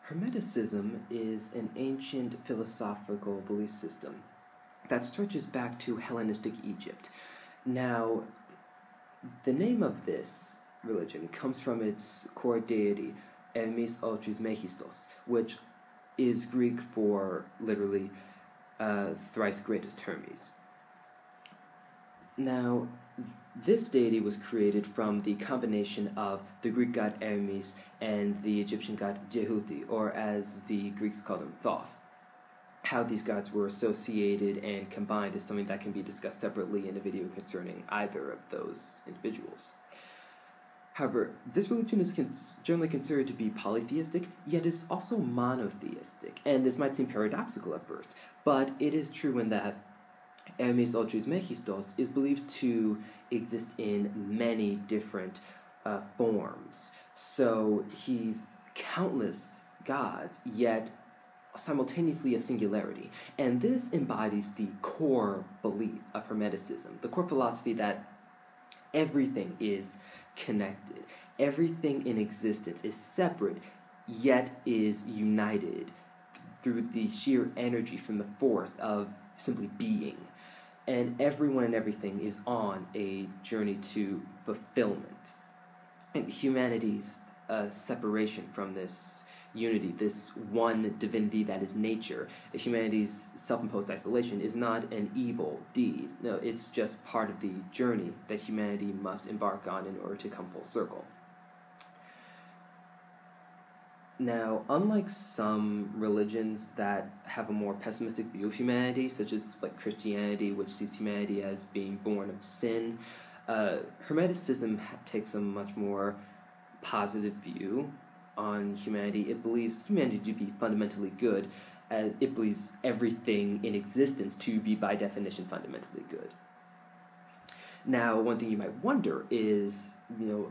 Hermeticism is an ancient philosophical belief system that stretches back to Hellenistic Egypt. Now, the name of this religion comes from its core deity, Hermes Megistos, which is Greek for literally thrice greatest Hermes. Now, this deity was created from the combination of the Greek god Hermes and the Egyptian god Jehuti, or as the Greeks called him, Thoth. How these gods were associated and combined is something that can be discussed separately in a video concerning either of those individuals. However, this religion is generally considered to be polytheistic, yet is also monotheistic, and this might seem paradoxical at first, but it is true in that Hermes Megistos is believed to exist in many different forms. So he's countless gods, yet simultaneously a singularity. And this embodies the core belief of Hermeticism, the core philosophy that everything is connected. Everything in existence is separate, yet is united through the sheer energy from the force of simply being. And everyone and everything is on a journey to fulfillment. And humanity's separation from this unity, this one divinity that is nature, humanity's self-imposed isolation is not an evil deed. No, it's just part of the journey that humanity must embark on in order to come full circle. Now, unlike some religions that have a more pessimistic view of humanity, such as like Christianity, which sees humanity as being born of sin, Hermeticism takes a much more positive view on humanity. It believes humanity to be fundamentally good, and it believes everything in existence to be, by definition, fundamentally good. Now, one thing you might wonder is,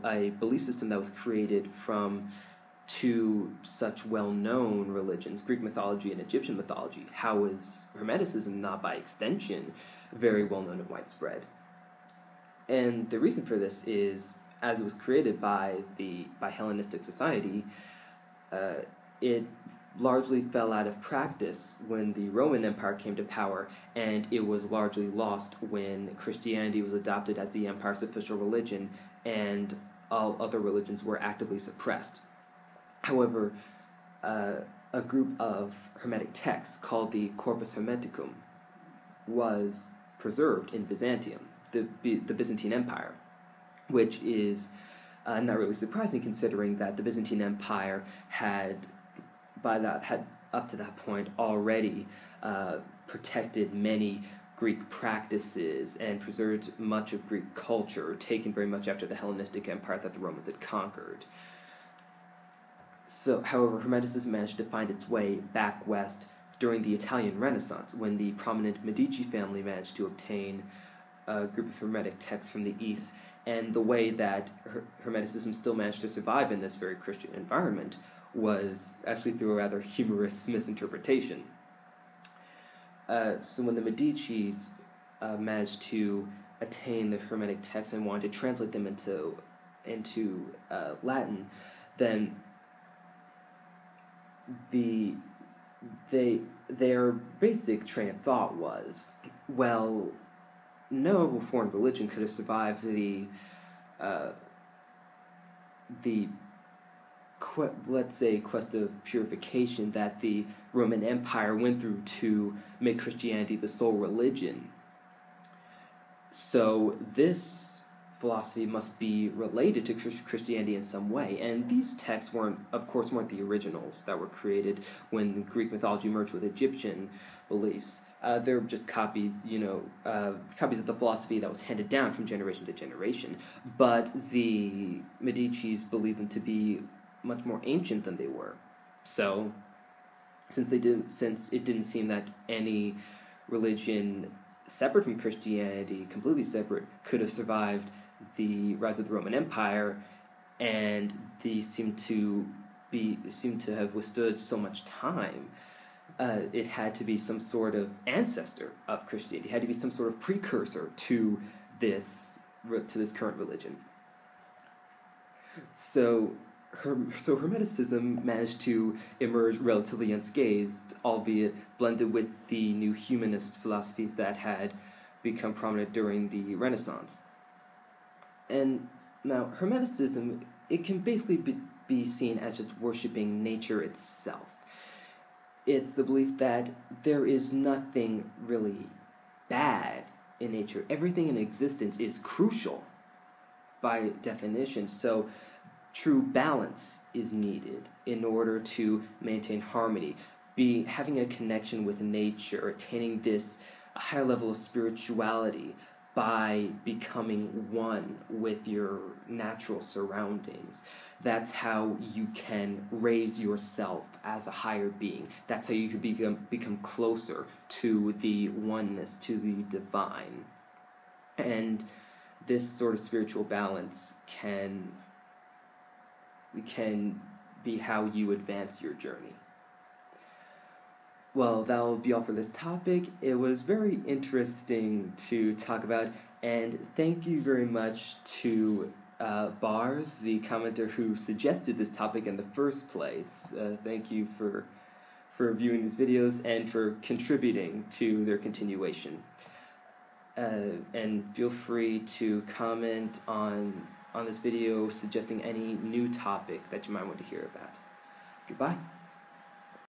a belief system that was created from two such well-known religions, Greek mythology and Egyptian mythology, how is Hermeticism not, by extension, very well-known and widespread? And the reason for this is, as it was created by Hellenistic society, it largely fell out of practice when the Roman Empire came to power, and it was largely lost when Christianity was adopted as the empire's official religion, and all other religions were actively suppressed. However, a group of Hermetic texts called the Corpus Hermeticum was preserved in Byzantium, the Byzantine Empire, which is not really surprising considering that the Byzantine Empire had up to that point already protected many Greek practices and preserved much of Greek culture, taken very much after the Hellenistic Empire that the Romans had conquered. So, however, Hermeticism managed to find its way back west during the Italian Renaissance, when the prominent Medici family managed to obtain a group of Hermetic texts from the East, and the way that Hermeticism still managed to survive in this very Christian environment was actually through a rather humorous misinterpretation. So when the Medicis managed to attain the Hermetic texts and wanted to translate them into Latin, then their basic train of thought was, well, no foreign religion could have survived the quest of purification that the Roman Empire went through to make Christianity the sole religion. So this philosophy must be related to Christianity in some way, and these texts weren't the originals that were created when Greek mythology merged with Egyptian beliefs. They're just copies of the philosophy that was handed down from generation to generation. But the Medicis believed them to be much more ancient than they were. So, since it didn't seem that any religion separate from Christianity, completely separate, could have survived the rise of the Roman Empire, and these seem to have withstood so much time, it had to be some sort of ancestor of Christianity. It had to be some sort of precursor to this current religion. So So Hermeticism managed to emerge relatively unscathed, albeit blended with the new humanist philosophies that had become prominent during the Renaissance. And now, Hermeticism, it can basically be seen as just worshipping nature itself. It's the belief that there is nothing really bad in nature. Everything in existence is crucial by definition. So true balance is needed in order to maintain harmony. Having a connection with nature, attaining this higher level of spirituality by becoming one with your natural surroundings. That's how you can raise yourself as a higher being. That's how you can become closer to the oneness, to the divine. And this sort of spiritual balance can be how you advance your journey. Well, that'll be all for this topic. It was very interesting to talk about, and thank you very much to Bars, the commenter who suggested this topic in the first place. Thank you for viewing these videos and for contributing to their continuation. And feel free to comment on this video suggesting any new topic that you might want to hear about. Goodbye.